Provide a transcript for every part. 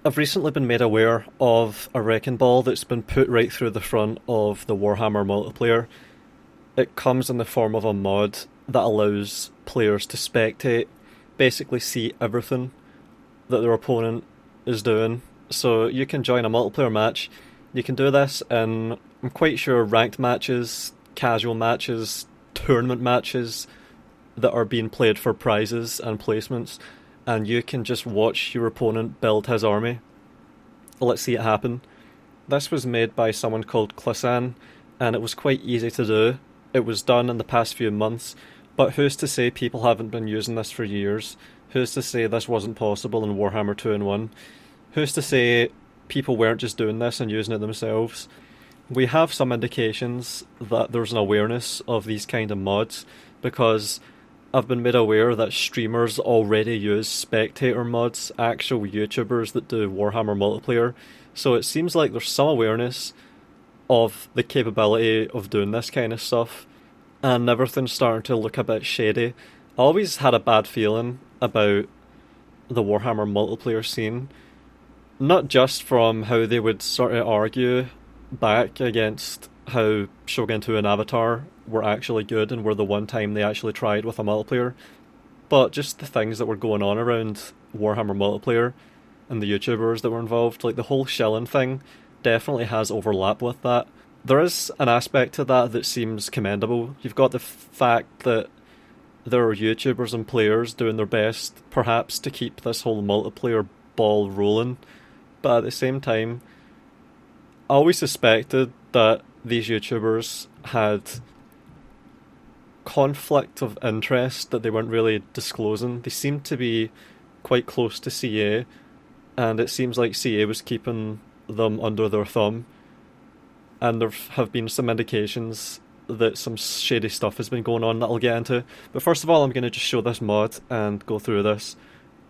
I've recently been made aware of a wrecking ball that's been put right through the front of the Warhammer multiplayer. It comes in the form of a mod that allows players to spectate, basically see everything that their opponent is doing. So you can join a multiplayer match. You can do this in, I'm quite sure, ranked matches, casual matches, tournament matches that are being played for prizes and placements, and you can just watch your opponent build his army. Let's see it happen. This was made by someone called Clisan, and it was quite easy to do. It was done in the past few months, but who's to say people haven't been using this for years? Who's to say this wasn't possible in Warhammer 2 and 1? Who's to say people weren't just doing this and using it themselves? We have some indications that there's an awareness of these kind of mods, because I've been made aware that streamers already use spectator mods, actual YouTubers that do Warhammer multiplayer. So it seems like there's some awareness of the capability of doing this kind of stuff, and everything's starting to look a bit shady. I always had a bad feeling about the Warhammer multiplayer scene, not just from how they would sort of argue back against how Shogun 2 and Avatar were actually good and were the one time they actually tried with a multiplayer, but just the things that were going on around Warhammer multiplayer and the YouTubers that were involved. Like, the whole shilling thing definitely has overlap with that. There is an aspect to that that seems commendable. You've got the fact that there are YouTubers and players doing their best, perhaps, to keep this whole multiplayer ball rolling, but at the same time, I always suspected that these YouTubers had conflict of interest that they weren't really disclosing. They seemed to be quite close to CA, and it seems like CA was keeping them under their thumb, and there have been some indications that some shady stuff has been going on that I'll get into. But first of all, I'm going to just show this mod and go through this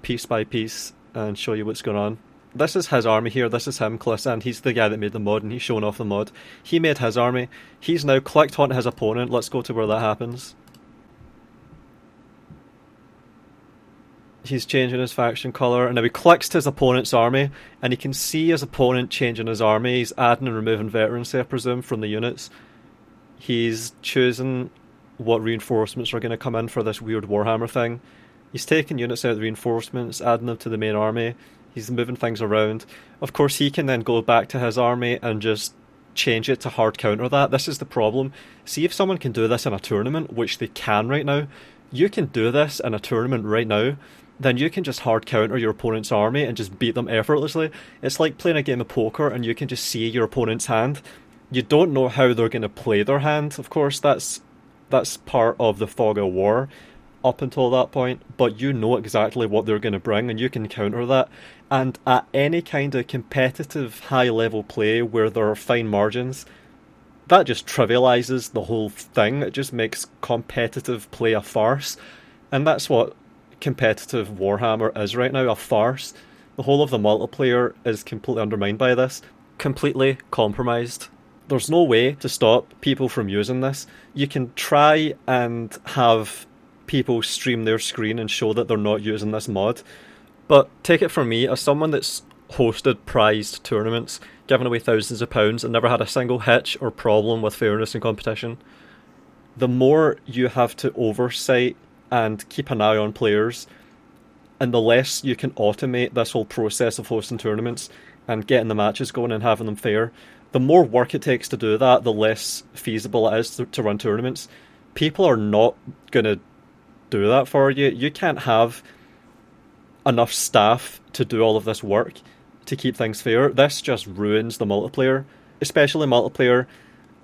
piece by piece and show you what's going on. This is his army here. This is him, Cliss, and he's the guy that made the mod, and he's showing off the mod. He made his army. He's now clicked onto his opponent. Let's go to where that happens. He's changing his faction colour, and now he clicks to his opponent's army, and he can see his opponent changing his army. He's adding and removing veterans, I presume, from the units. He's choosing what reinforcements are going to come in for this weird Warhammer thing. He's taking units out of the reinforcements, adding them to the main army. He's moving things around. Of course, he can then go back to his army and just change it to hard counter that. This is the problem. See, if someone can do this in a tournament, which they can right now, you can do this in a tournament right now, then you can just hard counter your opponent's army and just beat them effortlessly. It's like playing a game of poker and you can just see your opponent's hand. You don't know how they're going to play their hand. Of course, that's part of the fog of war up until that point, but you know exactly what they're going to bring and you can counter that. And at any kind of competitive high-level play where there are fine margins, that just trivializes the whole thing. It just makes competitive play a farce. And that's what competitive Warhammer is right now, a farce. The whole of the multiplayer is completely undermined by this. Completely compromised. There's no way to stop people from using this. You can try and have people stream their screen and show that they're not using this mod, but take it from me, as someone that's hosted prized tournaments, given away thousands of pounds, and never had a single hitch or problem with fairness in competition, the more you have to oversight and keep an eye on players, and the less you can automate this whole process of hosting tournaments and getting the matches going and having them fair, the more work it takes to do that, the less feasible it is to run tournaments. People are not going to do that for you. You can't have enough staff to do all of this work to keep things fair. This just ruins the multiplayer, especially multiplayer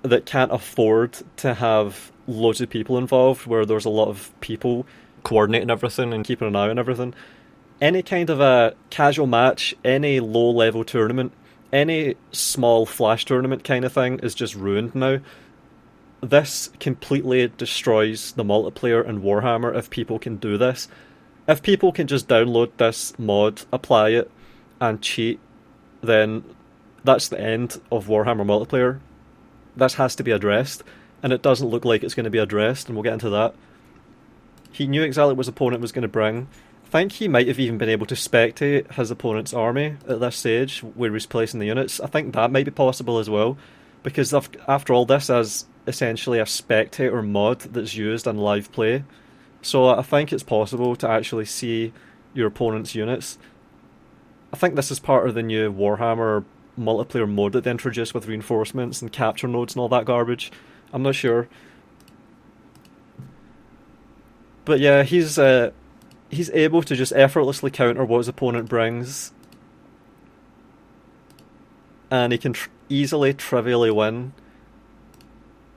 that can't afford to have loads of people involved, where there's a lot of people coordinating everything and keeping an eye on everything. Any kind of a casual match, any low-level tournament, any small flash tournament kind of thing is just ruined now. This completely destroys the multiplayer in Warhammer if people can do this. If people can just download this mod, apply it, and cheat, then that's the end of Warhammer multiplayer. This has to be addressed, and it doesn't look like it's going to be addressed, and we'll get into that. He knew exactly what his opponent was going to bring. think he might have even been able to spectate his opponent's army at this stage, where he's placing the units. I think that might be possible as well, because after all, this is essentially a spectator mod that's used in live play. So I think it's possible to actually see your opponent's units. I think this is part of the new Warhammer multiplayer mode that they introduced with reinforcements and capture nodes and all that garbage. I'm not sure. But yeah, he's able to just effortlessly counter what his opponent brings. And he can easily, trivially win.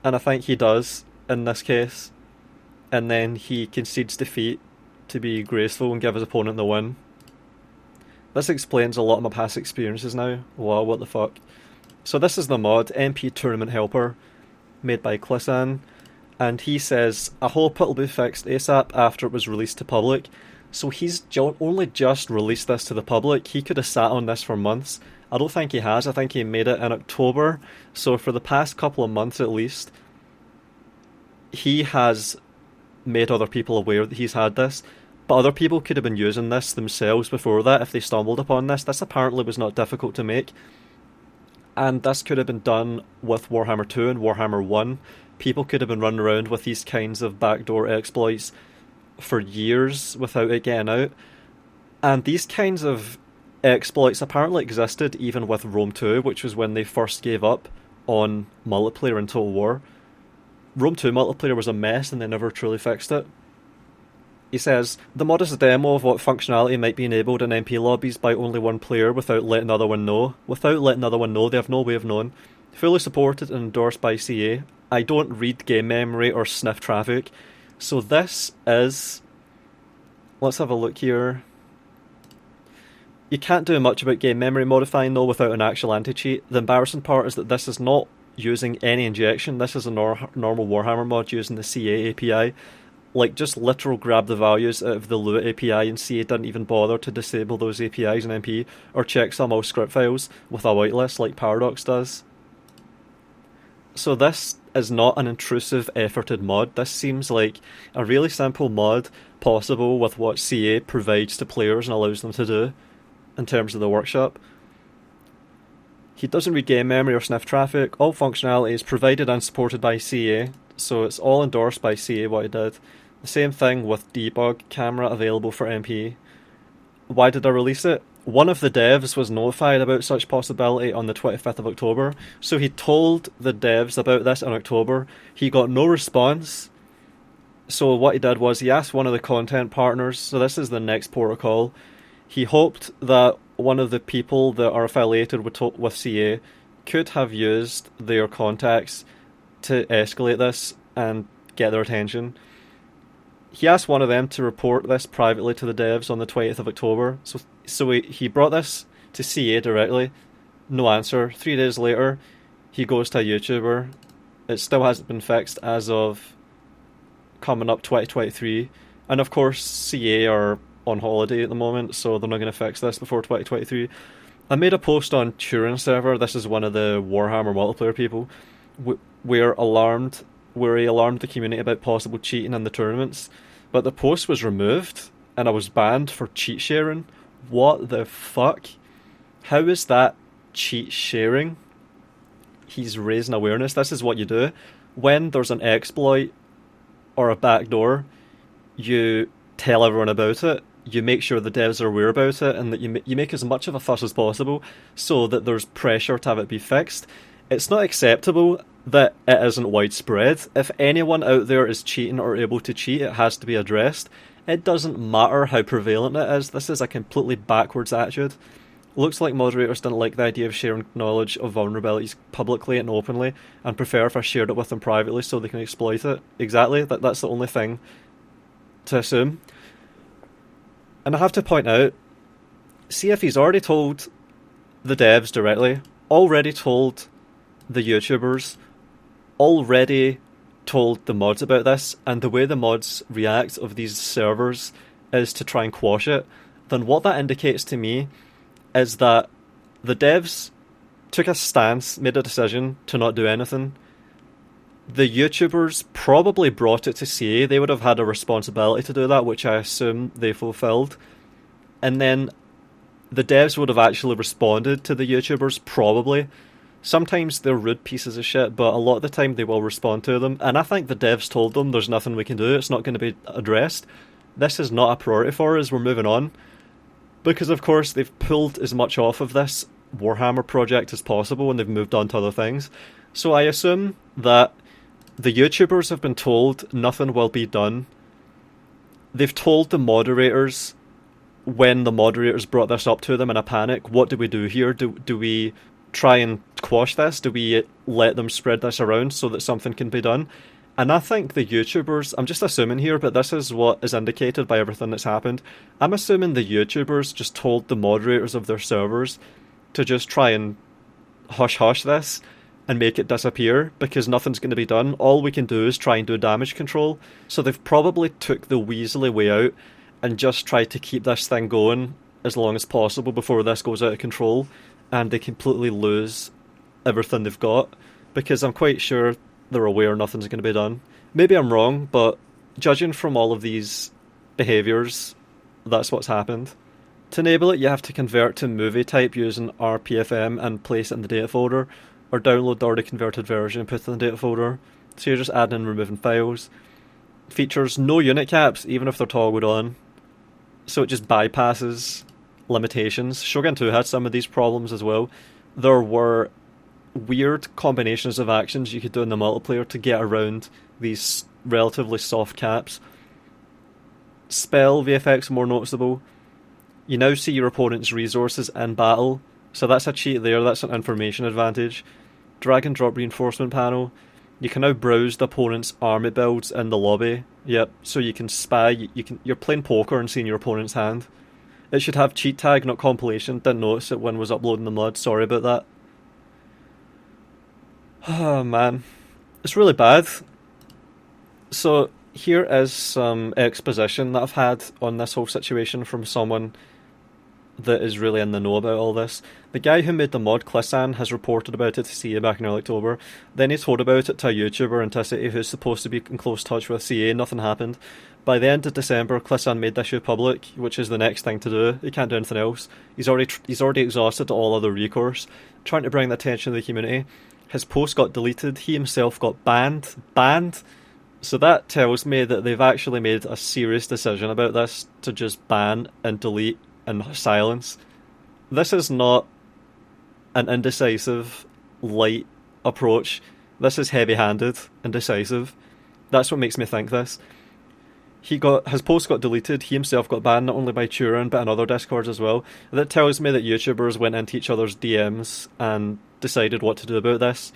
And I think he does in this case. And then he concedes defeat to be graceful and give his opponent the win. This explains a lot of my past experiences now. Wow, what the fuck. So this is the mod, MP Tournament Helper, made by Clissan. And he says, I hope it'll be fixed ASAP after it was released to public. So he's only just released this to the public. He could have sat on this for months. I don't think he has. I think he made it in October. So for the past couple of months at least, he has made other people aware that he's had this. But other people could have been using this themselves before that if they stumbled upon this. This apparently was not difficult to make. And this could have been done with Warhammer 2 and Warhammer 1. People could have been running around with these kinds of backdoor exploits for years without it getting out. And these kinds of exploits apparently existed even with Rome 2, which was when they first gave up on multiplayer in Total War. Rome 2 multiplayer was a mess and they never truly fixed it. He says, the mod is a demo of what functionality might be enabled in MP lobbies by only one player without letting the other one know. Without letting the other one know, they have no way of knowing. Fully supported and endorsed by CA. I don't read game memory or sniff traffic. So this is... Let's have a look here. You can't do much about game memory modifying though without an actual anti-cheat. The embarrassing part is that this is not using any injection. This is a normal Warhammer mod using the CA API. Like, just literal grab the values out of the Lua API, and CA didn't even bother to disable those APIs in MP, or check some old script files with a whitelist like Paradox does. So this is not an intrusive, efforted mod. This seems like a really simple mod, possible with what CA provides to players and allows them to do, in terms of the workshop. He doesn't read game memory or sniff traffic. All functionality is provided and supported by CA, so it's all endorsed by CA what he did. The same thing with debug camera available for MP. Why did I release it? One of the devs was notified about such possibility on the 25th of October, so he told the devs about this in October. He got no response, so what he did was he asked one of the content partners, so this is the next protocol, he hoped that one of the people that are affiliated with CA could have used their contacts to escalate this and get their attention. He asked one of them to report this privately to the devs on the 20th of October. So he brought this to CA directly. No answer. 3 days later, he goes to a YouTuber. It still hasn't been fixed as of coming up 2023. And of course, CA are on holiday at the moment, so they're not going to fix this before 2023. I made a post on Turin server. This is one of the Warhammer multiplayer people. Where he alarmed the community about possible cheating in the tournaments, but the post was removed and I was banned for cheat sharing. What the fuck? How is that cheat sharing? He's raising awareness. This is what you do when there's an exploit or a backdoor. You tell everyone about it. You make sure the devs are aware about it, and that you make as much of a fuss as possible so that there's pressure to have it be fixed. It's not acceptable that it isn't widespread. If anyone out there is cheating or able to cheat, it has to be addressed. It doesn't matter how prevalent it is. This is a completely backwards attitude. Looks like moderators didn't like the idea of sharing knowledge of vulnerabilities publicly and openly, and prefer if I shared it with them privately so they can exploit it. Exactly, that's the only thing to assume. And I have to point out, see if he's already told the devs directly, already told the YouTubers, already told the mods about this, and the way the mods react of these servers is to try and quash it, then what that indicates to me is that the devs took a stance, made a decision to not do anything, The YouTubers probably brought it to CA. They would have had a responsibility to do that, which I assume they fulfilled. And then the devs would have actually responded to the YouTubers, probably. Sometimes they're rude pieces of shit, but a lot of the time they will respond to them. And I think the devs told them there's nothing we can do, it's not going to be addressed. This is not a priority for us, we're moving on. Because of course they've pulled as much off of this Warhammer project as possible and they've moved on to other things. So I assume that the YouTubers have been told nothing will be done. They've told the moderators, when the moderators brought this up to them in a panic, what do we do here? Do we try and quash this? Do we let them spread this around so that something can be done? And I think the YouTubers, I'm just assuming here, but this is what is indicated by everything that's happened. I'm assuming the YouTubers just told the moderators of their servers to just try and hush this and make it disappear, because nothing's going to be done. All we can do is try and do damage control. So they've probably took the weaselly way out and just tried to keep this thing going as long as possible before this goes out of control and they completely lose everything they've got, because I'm quite sure they're aware nothing's going to be done. Maybe I'm wrong, but judging from all of these behaviours, that's what's happened. To enable it, you have to convert to movie type using RPFM and place it in the data folder, or download the already converted version and put it in the data folder. So you're just adding and removing files. Features no unit caps, even if they're toggled on. So it just bypasses limitations. Shogun 2 had some of these problems as well. There were weird combinations of actions you could do in the multiplayer to get around these relatively soft caps. Spell VFX more noticeable. You now see your opponent's resources in battle, so that's a cheat there, that's an information advantage. Drag and drop reinforcement panel. You can now browse the opponent's army builds in the lobby. Yep, so you can spy, you're playing poker and seeing your opponent's hand. It should have cheat tag, not compilation. Didn't notice it when I was uploading the mod, sorry about that. Oh man, it's really bad. So here is some exposition that I've had on this whole situation from someone that is really in the know about all this. The guy who made the mod, Clissan, has reported about it to CA back in early October. Then he told about it to a YouTuber in Ticity who's supposed to be in close touch with CA. Nothing happened. By the end of December, Clissan made the issue public, which is the next thing to do. He can't do anything else. He's already exhausted all other recourse, trying to bring the attention of the community. His post got deleted. He himself got banned. So that tells me that they've actually made a serious decision about this to just ban and delete and silence. This is not an indecisive, light approach. This is heavy-handed and decisive. That's what makes me think this. His post got deleted, he himself got banned not only by Turin but in other Discords as well. That tells me that YouTubers went into each other's DMs and decided what to do about this.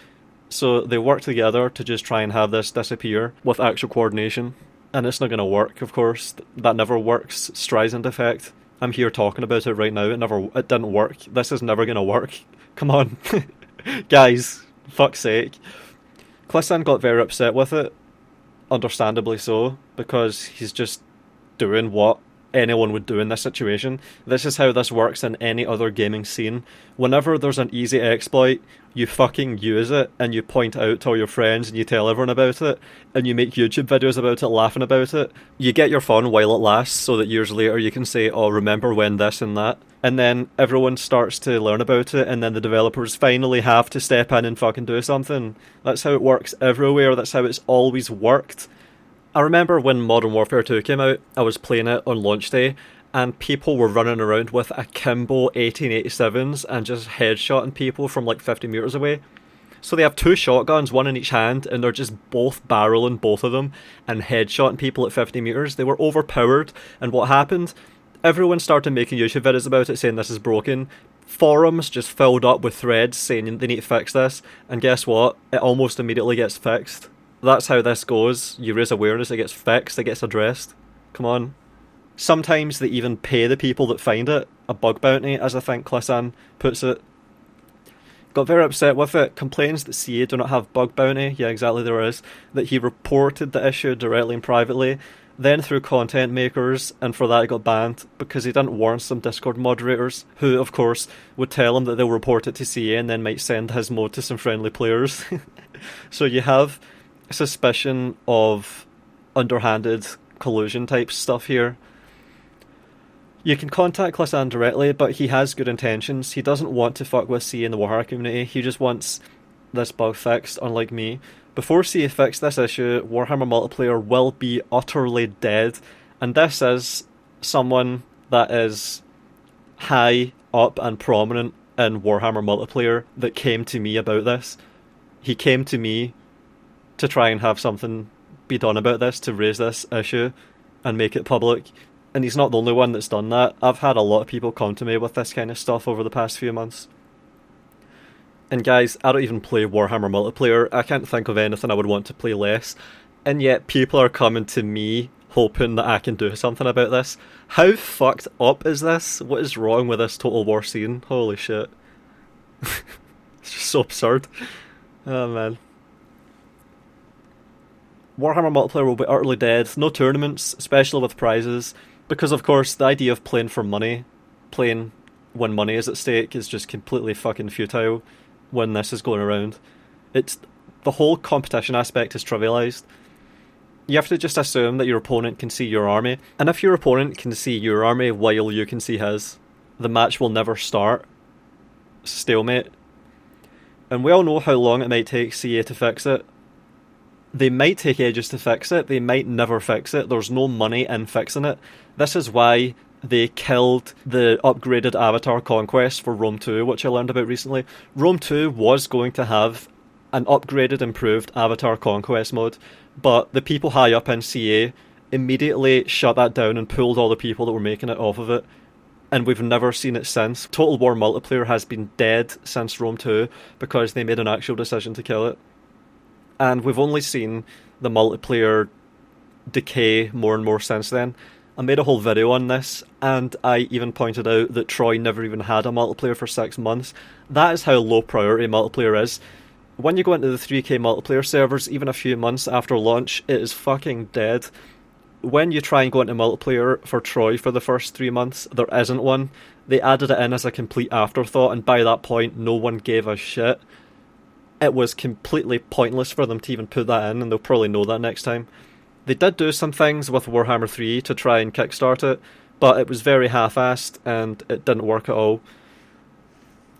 So they worked together to just try and have this disappear with actual coordination. And it's not going to work, of course. That never works. Streisand effect. I'm here talking about it right now. It didn't work. This is never going to work. Come on. Guys, fuck's sake. Clissan got very upset with it. Understandably so, because he's just doing what anyone would do in this situation. This is how this works in any other gaming scene. Whenever there's an easy exploit, you fucking use it, and you point out to all your friends, and you tell everyone about it, and you make YouTube videos about it, laughing about it. You get your fun while it lasts, so that years later you can say, oh, remember when this and that. And then everyone starts to learn about it, and then the developers finally have to step in and fucking do something. That's how it works everywhere, that's how it's always worked. I remember when Modern Warfare 2 came out, I was playing it on launch day, and people were running around with akimbo 1887s and just headshotting people from like 50 metres away. So they have two shotguns, one in each hand, and they're just both barreling both of them and headshotting people at 50 metres. They were overpowered, and what happened? Everyone started making YouTube videos about it saying this is broken. Forums just filled up with threads saying they need to fix this, and guess what? It almost immediately gets fixed. That's how this goes. You raise awareness, it gets fixed, it gets addressed. Come on. Sometimes they even pay the people that find it a bug bounty, as I think Clissan puts it. Got very upset with it, complains that CA do not have bug bounty, yeah exactly there is, that he reported the issue directly and privately, then through content makers, and for that he got banned, because he didn't warn some Discord moderators, who of course would tell him that they'll report it to CA and then might send his mode to some friendly players. So you have suspicion of underhanded collusion type stuff here. You can contact Clissan directly, but he has good intentions. He doesn't want to fuck with CA in the Warhammer community. He just wants this bug fixed, unlike me. Before CA fix this issue, Warhammer multiplayer will be utterly dead. And this is someone that is high up and prominent in Warhammer multiplayer that came to me about this. He came to me to try and have something be done about this, to raise this issue and make it public. And he's not the only one that's done that. I've had a lot of people come to me with this kind of stuff over the past few months. And guys, I don't even play Warhammer multiplayer. I can't think of anything I would want to play less. And yet people are coming to me hoping that I can do something about this. How fucked up is this? What is wrong with this Total War scene? Holy shit. It's just so absurd. Oh man. Warhammer multiplayer will be utterly dead. No tournaments, especially with prizes. Because of course the idea of playing for money, playing when money is at stake, is just completely fucking futile when this is going around. It's the whole competition aspect is trivialized. You have to just assume that your opponent can see your army, and if your opponent can see your army while you can see his, the match will never start. Stalemate. And we all know how long it might take CA to fix it. They might take ages to fix it, they might never fix it, there's no money in fixing it. This is why they killed the upgraded Avatar Conquest for Rome 2, which I learned about recently. Rome 2 was going to have an upgraded, improved Avatar Conquest mode, but the people high up in CA immediately shut that down and pulled all the people that were making it off of it. And we've never seen it since. Total War multiplayer has been dead since Rome 2 because they made an actual decision to kill it. And we've only seen the multiplayer decay more and more since then. I made a whole video on this, and I even pointed out that Troy never even had a multiplayer for 6 months. That is how low priority multiplayer is. When you go into the 3K multiplayer servers, even a few months after launch, it is fucking dead. When you try and go into multiplayer for Troy for the first 3 months, there isn't one. They added it in as a complete afterthought, and by that point, no one gave a shit. It was completely pointless for them to even put that in, and they'll probably know that next time. They did do some things with Warhammer 3 to try and kickstart it, but it was very half-assed, and it didn't work at all.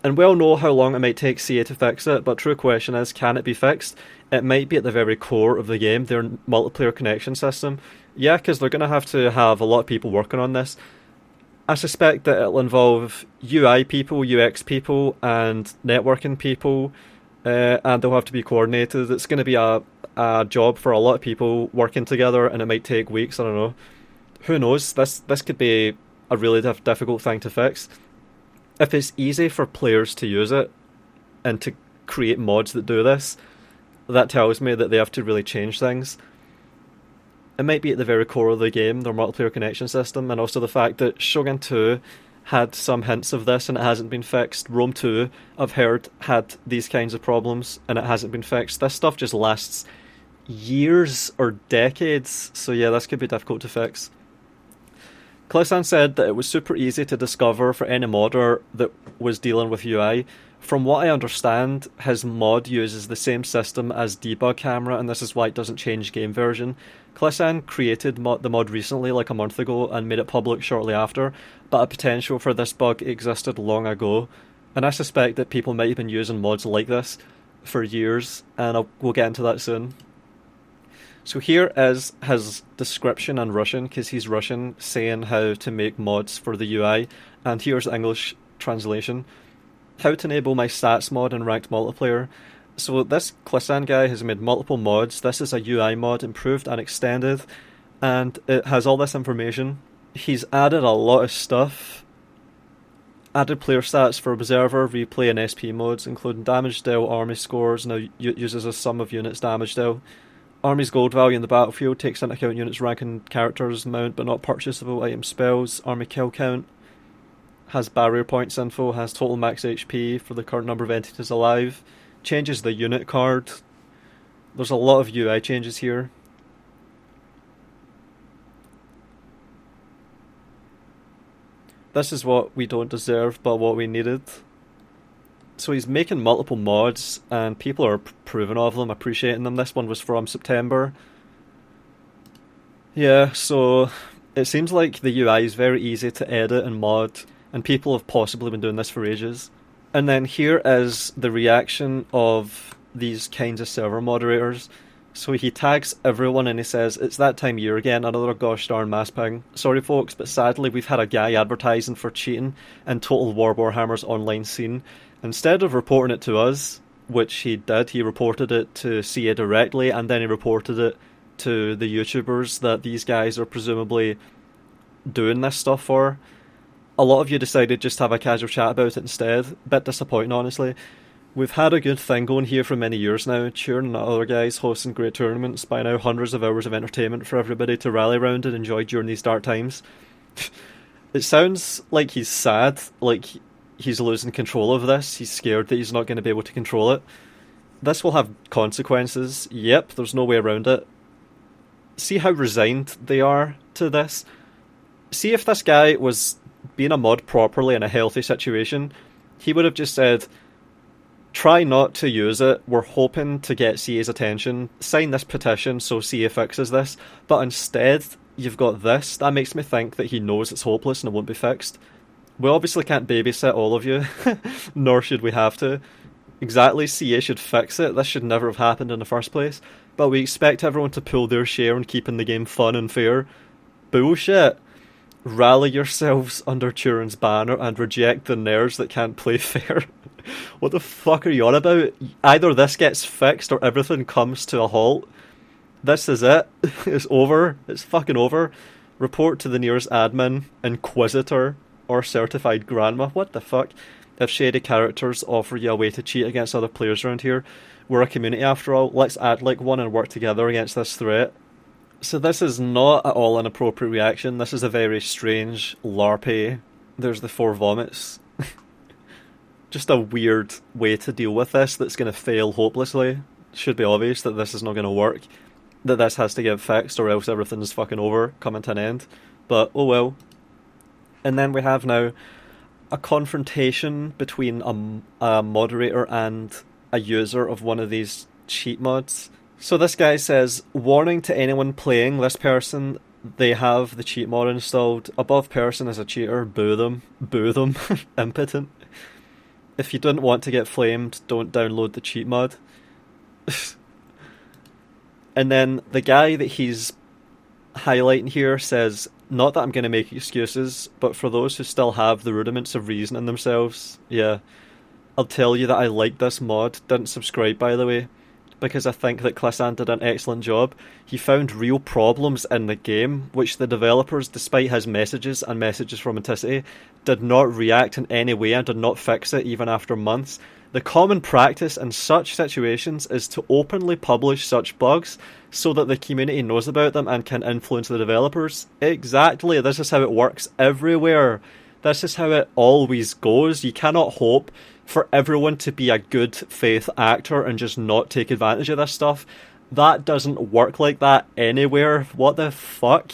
And we all know how long it might take CA to fix it, but true question is, can it be fixed? It might be at the very core of the game, their multiplayer connection system. Yeah, because they're going to have a lot of people working on this. I suspect that it'll involve UI people, UX people, and networking people, and they'll have to be coordinated. It's going to be a job for a lot of people working together, and it might take weeks, I don't know. Who knows? This could be a really difficult thing to fix. If it's easy for players to use it, and to create mods that do this, that tells me that they have to really change things. It might be at the very core of the game, their multiplayer connection system, and also the fact that Shogun 2 had some hints of this and it hasn't been fixed. Rome 2, I've heard, had these kinds of problems and it hasn't been fixed. This stuff just lasts years or decades, so yeah, this could be difficult to fix. Clissan said that it was super easy to discover for any modder that was dealing with UI. From what I understand, his mod uses the same system as Debug Camera, and this is why it doesn't change game version. Clissan created the mod recently, like a month ago, and made it public shortly after, but a potential for this bug existed long ago, and I suspect that people might have been using mods like this for years, and we'll get into that soon. So here is his description in Russian, because he's Russian, saying how to make mods for the UI, and here's the English translation. How to enable my stats mod in ranked multiplayer. So this Clissan guy has made multiple mods. This is a UI mod, improved and extended, and it has all this information. He's added a lot of stuff. Added player stats for Observer, Replay and SP modes, including damage deal, army scores, now uses a sum of units damage deal. Army's gold value in the battlefield takes into account units rank and characters, mount but not purchasable item spells, army kill count. Has barrier points info, has total max HP for the current number of entities alive, changes the unit card. There's a lot of UI changes here. This is what we don't deserve, but what we needed. So he's making multiple mods, and people are approving of them, appreciating them. This one was from September. Yeah, so it seems like the UI is very easy to edit and mod, and people have possibly been doing this for ages. And then here is the reaction of these kinds of server moderators. So he tags everyone and he says, "It's that time of year again, another gosh darn mass ping. Sorry folks, but sadly we've had a guy advertising for cheating in Total War Warhammer's online scene. Instead of reporting it to us," which he did, he reported it to CA directly, and then he reported it to the YouTubers that these guys are presumably doing this stuff for. A lot of you decided just to have a casual chat about it instead. Bit disappointing, honestly. We've had a good thing going here for many years now. Turin and other guys hosting great tournaments. By now, hundreds of hours of entertainment for everybody to rally around and enjoy during these dark times. It sounds like he's sad, like he's losing control of this. He's scared that he's not going to be able to control it. This will have consequences. Yep, there's no way around it. See how resigned they are to this? See if this guy was being a mod properly in a healthy situation, he would have just said, "Try not to use it, we're hoping to get CA's attention, sign this petition so CA fixes this," but instead you've got this. That makes me think that he knows it's hopeless and it won't be fixed. We obviously can't babysit all of you, nor should we have to. Exactly, CA should fix it, this should never have happened in the first place, but we expect everyone to pull their share in keeping the game fun and fair. Bullshit. Rally yourselves under Turin's banner and reject the nerds that can't play fair. What the fuck are you on about? Either this gets fixed or everything comes to a halt. This is it. It's over. It's fucking over. Report to the nearest admin, inquisitor, or certified grandma. What the fuck? If shady characters offer you a way to cheat against other players around here, we're a community after all. Let's act like one and work together against this threat. So this is not at all an appropriate reaction. This is a very strange LARPy. There's the 4 vomits. Just a weird way to deal with this that's going to fail hopelessly. Should be obvious that this is not going to work. That this has to get fixed or else everything's fucking over, coming to an end. But oh well. And then we have now a confrontation between a moderator and a user of one of these cheat mods. So this guy says, "Warning to anyone playing this person, they have the cheat mod installed. Above person is a cheater, boo them. Boo them. Impotent. If you didn't want to get flamed, don't download the cheat mod." And then the guy that he's highlighting here says, "Not that I'm going to make excuses, but for those who still have the rudiments of reason in themselves, yeah, I'll tell you that I like this mod. Didn't subscribe, by the way, because I think that Clissan did an excellent job. He found real problems in the game, which the developers, despite his messages and messages from Anticity, did not react in any way and did not fix it even after months. The common practice in such situations is to openly publish such bugs so that the community knows about them and can influence the developers." Exactly, this is how it works everywhere. This is how it always goes. You cannot hope for everyone to be a good faith actor and just not take advantage of this stuff. That doesn't work like that anywhere. What the fuck?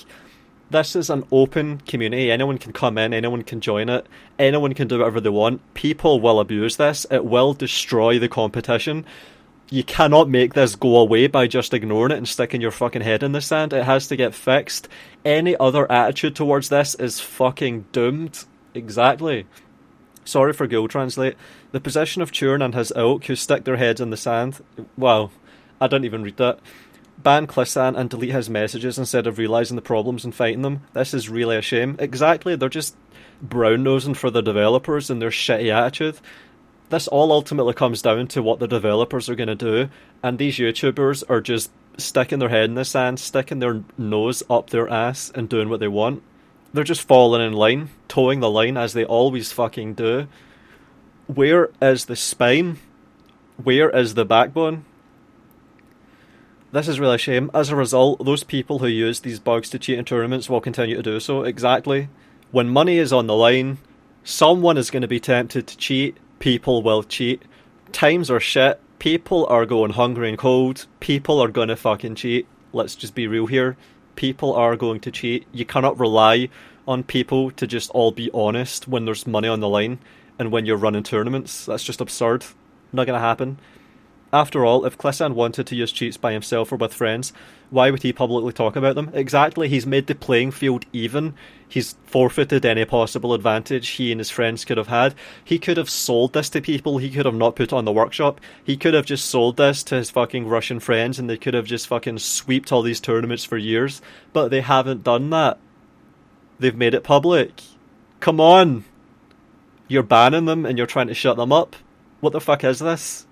This is an open community. Anyone can come in, anyone can join it, anyone can do whatever they want. People will abuse this. It will destroy the competition. You cannot make this go away by just ignoring it and sticking your fucking head in the sand. It has to get fixed. Any other attitude towards this is fucking doomed. Exactly. Sorry for Google Translate. The position of Turin and his ilk who stick their heads in the sand. Wow, I didn't even read that. Ban Clissan and delete his messages instead of realising the problems and fighting them. This is really a shame. Exactly, they're just brown-nosing for the developers and their shitty attitude. This all ultimately comes down to what the developers are going to do, and these YouTubers are just sticking their head in the sand, sticking their nose up their ass and doing what they want. They're just falling in line, towing the line as they always fucking do. Where is the spine? Where is the backbone? This is really a shame. As a result, those people who use these bugs to cheat in tournaments will continue to do so. Exactly. When money is on the line, someone is going to be tempted to cheat. People will cheat. Times are shit. People are going hungry and cold. People are going to fucking cheat. Let's just be real here. People are going to cheat. You cannot rely on people to just all be honest when there's money on the line. and when you're running tournaments. That's just absurd. Not going to happen. After all, if Clissan wanted to use cheats by himself or with friends, why would he publicly talk about them? Exactly, he's made the playing field even. He's forfeited any possible advantage he and his friends could have had. He could have sold this to people, he could have not put it on the workshop. He could have just sold this to his fucking Russian friends and they could have just fucking sweeped all these tournaments for years. But they haven't done that. They've made it public. Come on! You're banning them and you're trying to shut them up? What the fuck is this?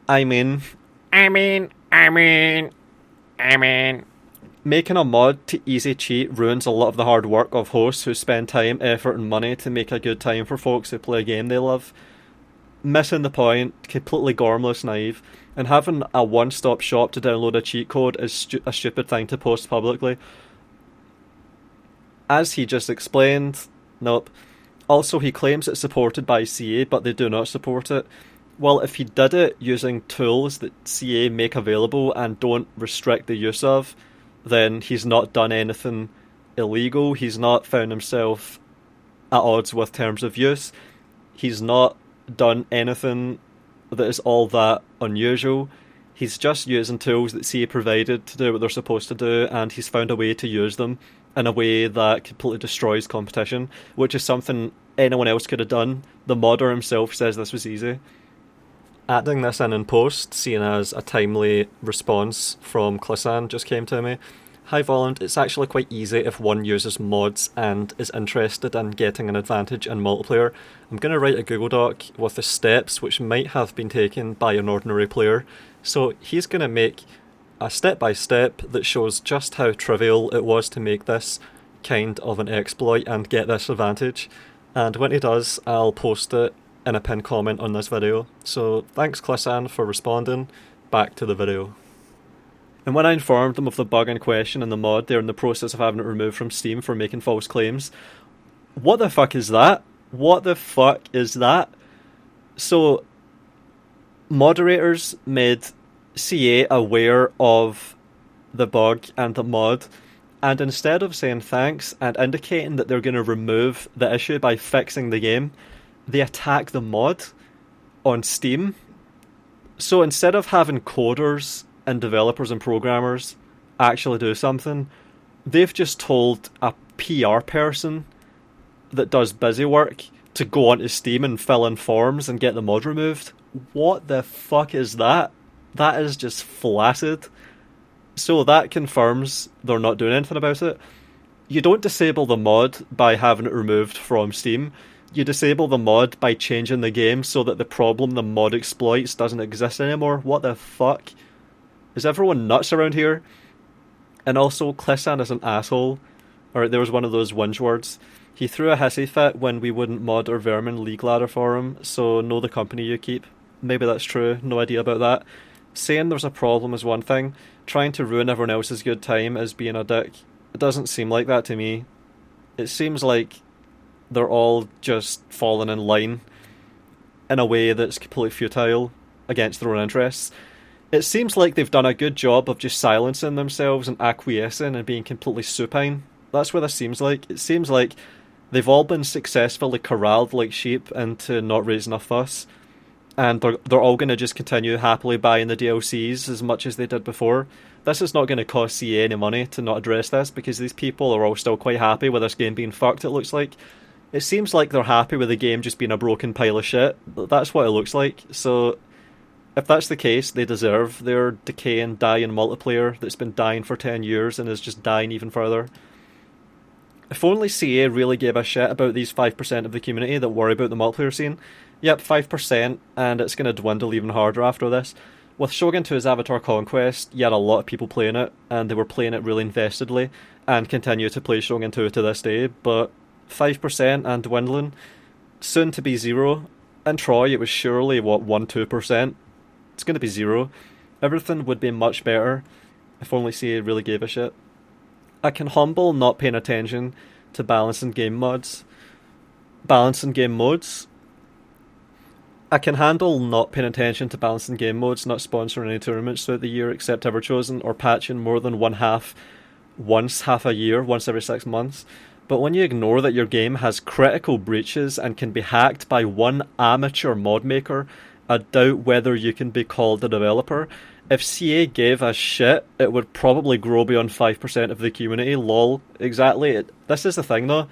I mean, making a mod to easy cheat ruins a lot of the hard work of hosts who spend time, effort and money to make a good time for folks who play a game they love. Missing the point, completely gormless, naive, and having a one-stop shop to download a cheat code is a stupid thing to post publicly. As he just explained, nope. Also, he claims it's supported by CA, but they do not support it. Well, if he did it using tools that CA make available and don't restrict the use of, then he's not done anything illegal. He's not found himself at odds with terms of use. He's not done anything that is all that unusual. He's just using tools that CA provided to do what they're supposed to do, and he's found a way to use them in a way that completely destroys competition, which is something anyone else could have done. The modder himself says this was easy. Adding this in post, seeing as a timely response from Clissan just came to me. Hi Volound, it's actually quite easy if one uses mods and is interested in getting an advantage in multiplayer. I'm going to write a Google Doc with the steps which might have been taken by an ordinary player. So he's going to make a step-by-step that shows just how trivial it was to make this kind of an exploit and get this advantage. And when he does, I'll post it in a pinned comment on this video. So thanks Clissan for responding. Back to the video. And when I informed them of the bug in question in the mod, they're in the process of having it removed from Steam for making false claims. What the fuck is that? What the fuck is that? So, moderators made CA aware of the bug and the mod, and instead of saying thanks and indicating that they're going to remove the issue by fixing the game, they attack the mod on Steam. So instead of having coders and developers and programmers actually do something, they've just told a PR person that does busy work to go onto Steam and fill in forms and get the mod removed. What the fuck is that? That is just flaccid. So that confirms they're not doing anything about it. You don't disable the mod by having it removed from Steam. You disable the mod by changing the game so that the problem the mod exploits doesn't exist anymore. What the fuck? Is everyone nuts around here? And also, Clissan is an asshole. Alright, there was one of those whinge words. He threw a hissy fit when we wouldn't mod our Vermin League ladder for him, so know the company you keep. Maybe that's true, no idea about that. Saying there's a problem is one thing, trying to ruin everyone else's good time is being a dick. It doesn't seem like that to me. It seems like they're all just falling in line in a way that's completely futile against their own interests. It seems like they've done a good job of just silencing themselves and acquiescing and being completely supine. That's what this seems like. It seems like they've all been successfully corralled like sheep into not raising a fuss, and they're all going to just continue happily buying the DLCs as much as they did before. This is not going to cost CA any money to not address this, because these people are all still quite happy with this game being fucked, it looks like. It seems like they're happy with the game just being a broken pile of shit. That's what it looks like. So if that's the case, they deserve their decaying, dying multiplayer that's been dying for 10 years and is just dying even further. If only CA really gave a shit about these 5% of the community that worry about the multiplayer scene. Yep, 5%, and it's going to dwindle even harder after this. With Shogun 2's Avatar Conquest, you had a lot of people playing it, and they were playing it really investedly, and continue to play Shogun 2 to this day, but 5% and dwindling, soon to be 0. In Troy, it was surely, 1-2%? It's going to be 0. Everything would be much better if only CA really gave a shit. I can humble not paying attention to balancing game modes. I can handle not paying attention to balancing game modes, not sponsoring any tournaments throughout the year except Everchosen, or patching more than one half once a year, once every 6 months. But when you ignore that your game has critical breaches and can be hacked by one amateur mod maker, I doubt whether you can be called a developer. If CA gave a shit, it would probably grow beyond 5% of the community. Lol. Exactly. This is the thing though,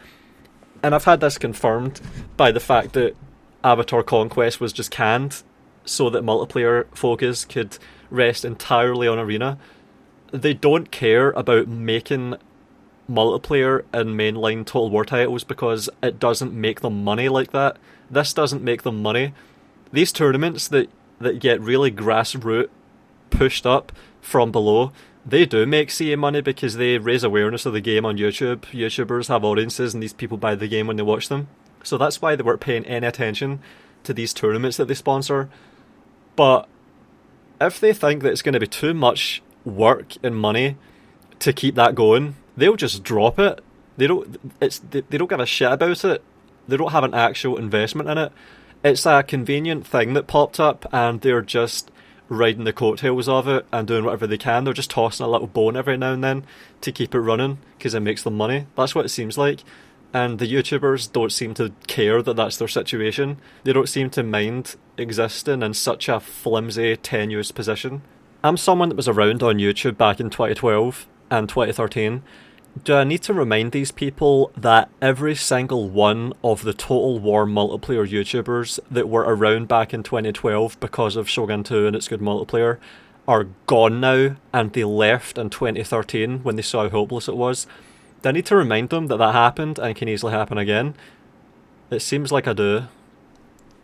and I've had this confirmed by the fact that Avatar Conquest was just canned so that multiplayer focus could rest entirely on Arena. They don't care about making multiplayer and mainline Total War titles because it doesn't make them money like that. This doesn't make them money. These tournaments that get really grassroots pushed up from below, they do make CA money because they raise awareness of the game on YouTube. YouTubers have audiences and these people buy the game when they watch them. So that's why they weren't paying any attention to these tournaments that they sponsor. But if they think that it's going to be too much work and money to keep that going, they'll just drop it. They don't give a shit about it. They don't have an actual investment in it. It's a convenient thing that popped up and they're just riding the coattails of it and doing whatever they can. They're just tossing a little bone every now and then to keep it running because it makes them money. That's what it seems like. And the YouTubers don't seem to care that that's their situation. They don't seem to mind existing in such a flimsy, tenuous position. I'm someone that was around on YouTube back in 2012 and 2013. Do I need to remind these people that every single one of the Total War multiplayer YouTubers that were around back in 2012 because of Shogun 2 and its good multiplayer are gone now, and they left in 2013 when they saw how hopeless it was? Do I need to remind them that that happened and can easily happen again? It seems like I do.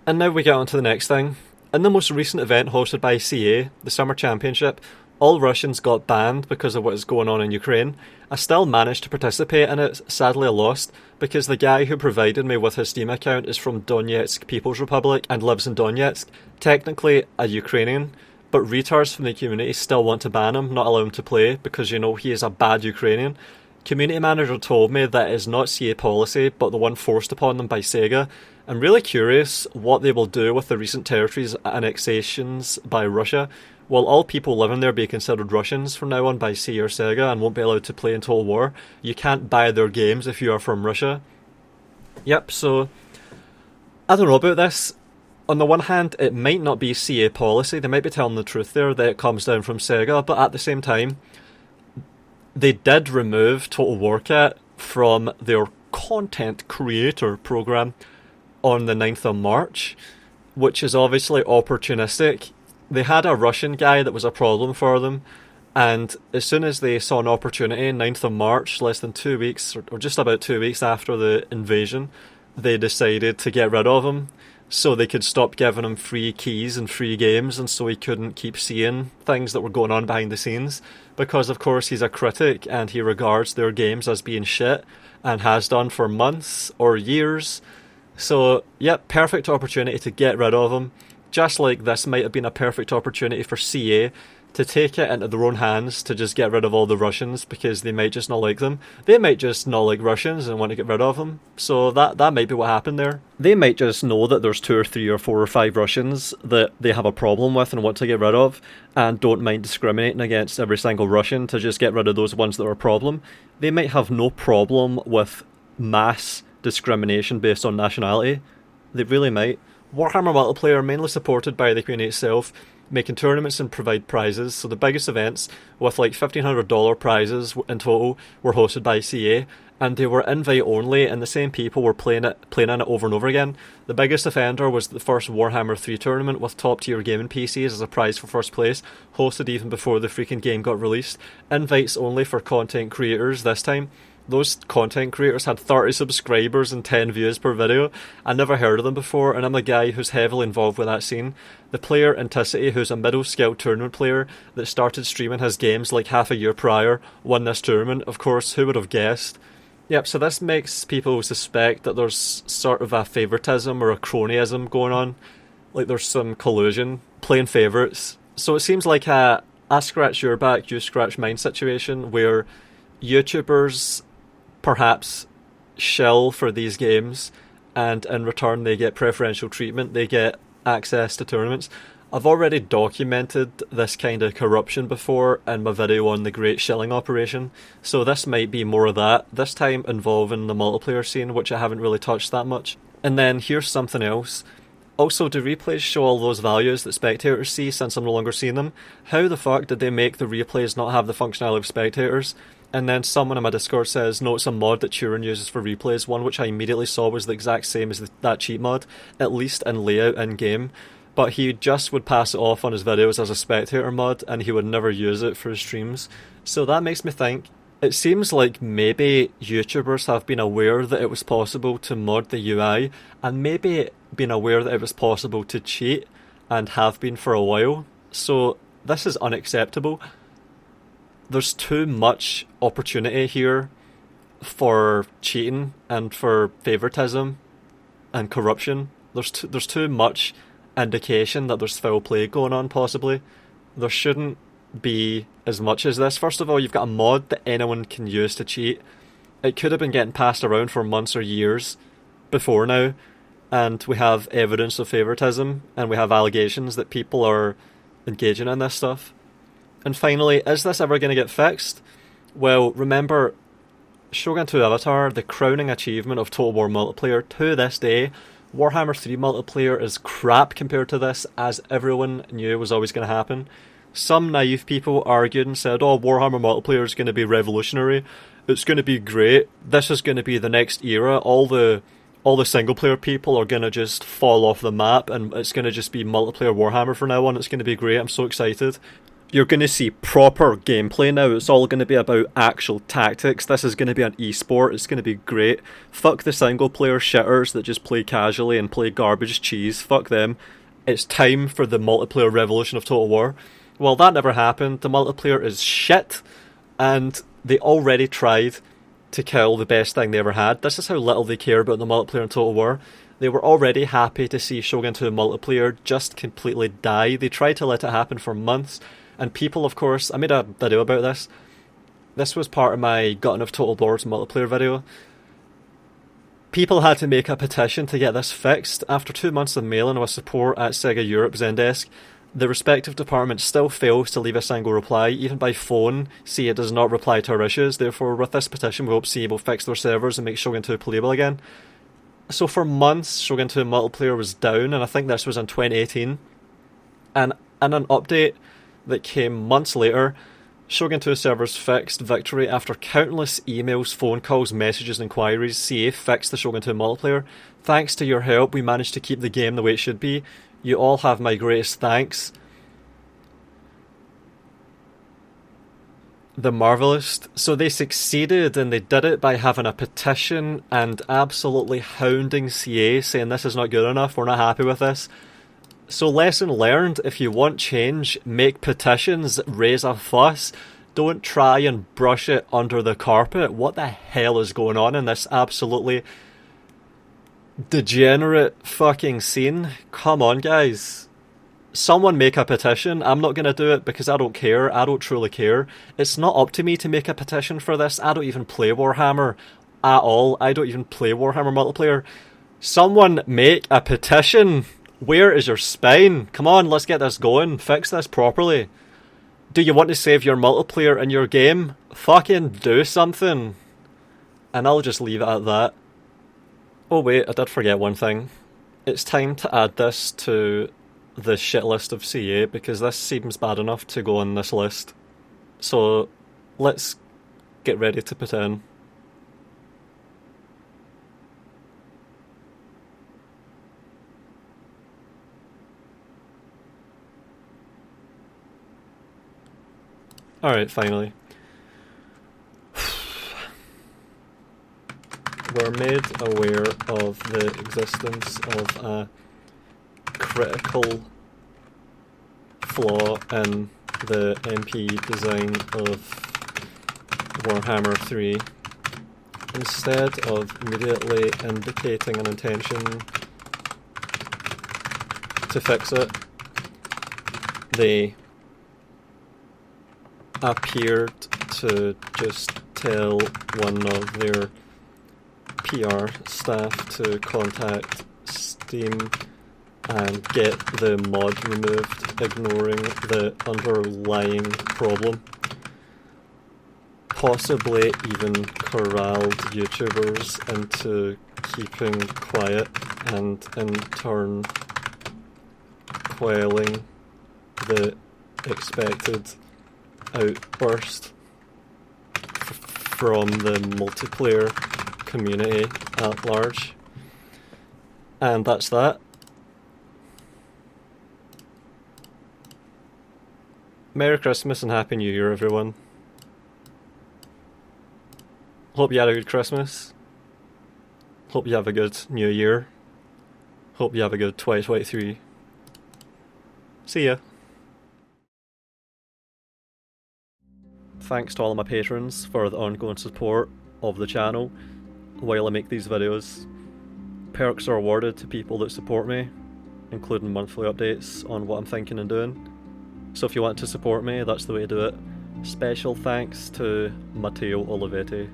And now we get on to the next thing. In the most recent event hosted by CA, the Summer Championship, all Russians got banned because of what is going on in Ukraine. I still managed to participate in it. Sadly I lost, because the guy who provided me with his Steam account is from Donetsk People's Republic and lives in Donetsk. Technically a Ukrainian, but retards from the community still want to ban him, not allow him to play, because you know he is a bad Ukrainian. Community manager told me that it is not CA policy, but the one forced upon them by Sega. I'm really curious what they will do with the recent territories annexations by Russia. Will all people living there be considered Russians from now on by CA or Sega and won't be allowed to play in Total War? You can't buy their games if you are from Russia. Yep, so I don't know about this. On the one hand, it might not be CA policy. They might be telling the truth there that it comes down from Sega, but at the same time, they did remove Total War Kit from their content creator program on the 9th of March, which is obviously opportunistic. They had a Russian guy that was a problem for them, and as soon as they saw an opportunity, 9th of March, less than 2 weeks, or just about 2 weeks after the invasion, they decided to get rid of him so they could stop giving him free keys and free games, and so he couldn't keep seeing things that were going on behind the scenes, because of course he's a critic and he regards their games as being shit, and has done for months or years. So, yep, perfect opportunity to get rid of him. Just like this might have been a perfect opportunity for CA to take it into their own hands to just get rid of all the Russians, because they might just not like them. They might just not like Russians and want to get rid of them. So that might be what happened there. They might just know that there's 2 or 3 or 4 or 5 Russians that they have a problem with and want to get rid of, and don't mind discriminating against every single Russian to just get rid of those ones that are a problem. They might have no problem with mass discrimination based on nationality. They really might. Warhammer multiplayer, mainly supported by the community itself, making tournaments and provide prizes. So the biggest events, with like $1,500 prizes in total, were hosted by CA, and they were invite only, and the same people were playing in it over and over again. The biggest offender was the first Warhammer 3 tournament with top tier gaming PCs as a prize for first place, hosted even before the freaking game got released. Invites only for content creators this time. Those content creators had 30 subscribers and 10 views per video. I never heard of them before, and I'm a guy who's heavily involved with that scene. The player Anticity, who's a middle-scale tournament player that started streaming his games like half a year prior, won this tournament. Of course, who would have guessed? Yep, so this makes people suspect that there's sort of a favoritism or a cronyism going on. Like there's some collusion, playing favourites. So it seems like a I scratch your back, you scratch mine situation where YouTubers perhaps shill for these games, and in return they get preferential treatment, they get access to tournaments. I've already documented this kind of corruption before in my video on the Great Shilling Operation, so this might be more of that, this time involving the multiplayer scene, which I haven't really touched that much. And then here's something else. Also, do replays show all those values that spectators see since I'm no longer seeing them? How the fuck did they make the replays not have the functionality of spectators? And then someone in my Discord says, no, it's a mod that Turin uses for replays, one which I immediately saw was the exact same as that cheat mod, at least in layout in-game. But he just would pass it off on his videos as a spectator mod, and he would never use it for his streams. So that makes me think, it seems like maybe YouTubers have been aware that it was possible to mod the UI, and maybe been aware that it was possible to cheat, and have been for a while. So this is unacceptable. There's too much opportunity here for cheating and for favoritism and corruption. There's too much indication that there's foul play going on, possibly. There shouldn't be as much as this. First of all, you've got a mod that anyone can use to cheat. It could have been getting passed around for months or years before now, and we have evidence of favoritism, and we have allegations that people are engaging in this stuff. And finally, is this ever going to get fixed? Well, remember, Shogun 2 Avatar, the crowning achievement of Total War multiplayer, to this day, Warhammer 3 multiplayer is crap compared to this, as everyone knew was always going to happen. Some naive people argued and said, oh, Warhammer multiplayer is going to be revolutionary, it's going to be great, this is going to be the next era, all the single player people are going to just fall off the map, and it's going to just be multiplayer Warhammer from now on, it's going to be great, I'm so excited. You're going to see proper gameplay now, it's all going to be about actual tactics, this is going to be an esport, it's going to be great. Fuck the single player shitters that just play casually and play garbage cheese, fuck them. It's time for the multiplayer revolution of Total War. Well, that never happened, the multiplayer is shit, and they already tried to kill the best thing they ever had. This is how little they care about the multiplayer in Total War. They were already happy to see Shogun 2 multiplayer just completely die. They tried to let it happen for months, and people, of course, I made a video about this. This was part of my Gutting of Total War's multiplayer video. People had to make a petition to get this fixed. After 2 months of mailing with support at Sega Europe Zendesk, the respective department still fails to leave a single reply, even by phone. SEA does not reply to our issues. Therefore, with this petition, we hope SEA will fix their servers and make Shogun 2 playable again. So for months, Shogun 2 multiplayer was down, and I think this was in 2018. And in an update that came months later, Shogun 2 servers fixed victory after countless emails, phone calls, messages, and inquiries. CA fixed the Shogun 2 multiplayer. Thanks to your help, we managed to keep the game the way it should be. You all have my greatest thanks. The Marvelous. So they succeeded, and they did it by having a petition and absolutely hounding CA, saying this is not good enough, we're not happy with this. So lesson learned, if you want change, make petitions, raise a fuss. Don't try and brush it under the carpet. What the hell is going on in this absolutely degenerate fucking scene? Come on, guys. Someone make a petition. I'm not going to do it because I don't care. I don't truly care. It's not up to me to make a petition for this. I don't even play Warhammer at all. I don't even play Warhammer multiplayer. Someone make a petition. Where is your spine? Come on, let's get this going. Fix this properly. Do you want to save your multiplayer in your game? Fucking do something. And I'll just leave it at that. Oh wait, I did forget one thing. It's time to add this to the shit list of CA, because this seems bad enough to go on this list. So let's get ready to put in. Alright, finally. We're made aware of the existence of a critical flaw in the MP design of Warhammer 3. Instead of immediately indicating an intention to fix it, they appeared to just tell one of their PR staff to contact Steam and get the mod removed, ignoring the underlying problem. Possibly even corralled YouTubers into keeping quiet and in turn quelling the expected outburst from the multiplayer community at large. And that's that. Merry Christmas and Happy New Year, everyone. Hope you had a good Christmas. Hope you have a good New Year. Hope you have a good 2023. See ya. Thanks to all of my patrons for the ongoing support of the channel while I make these videos. Perks are awarded to people that support me, including monthly updates on what I'm thinking and doing. So if you want to support me, that's the way to do it. Special thanks to Matteo Olivetti.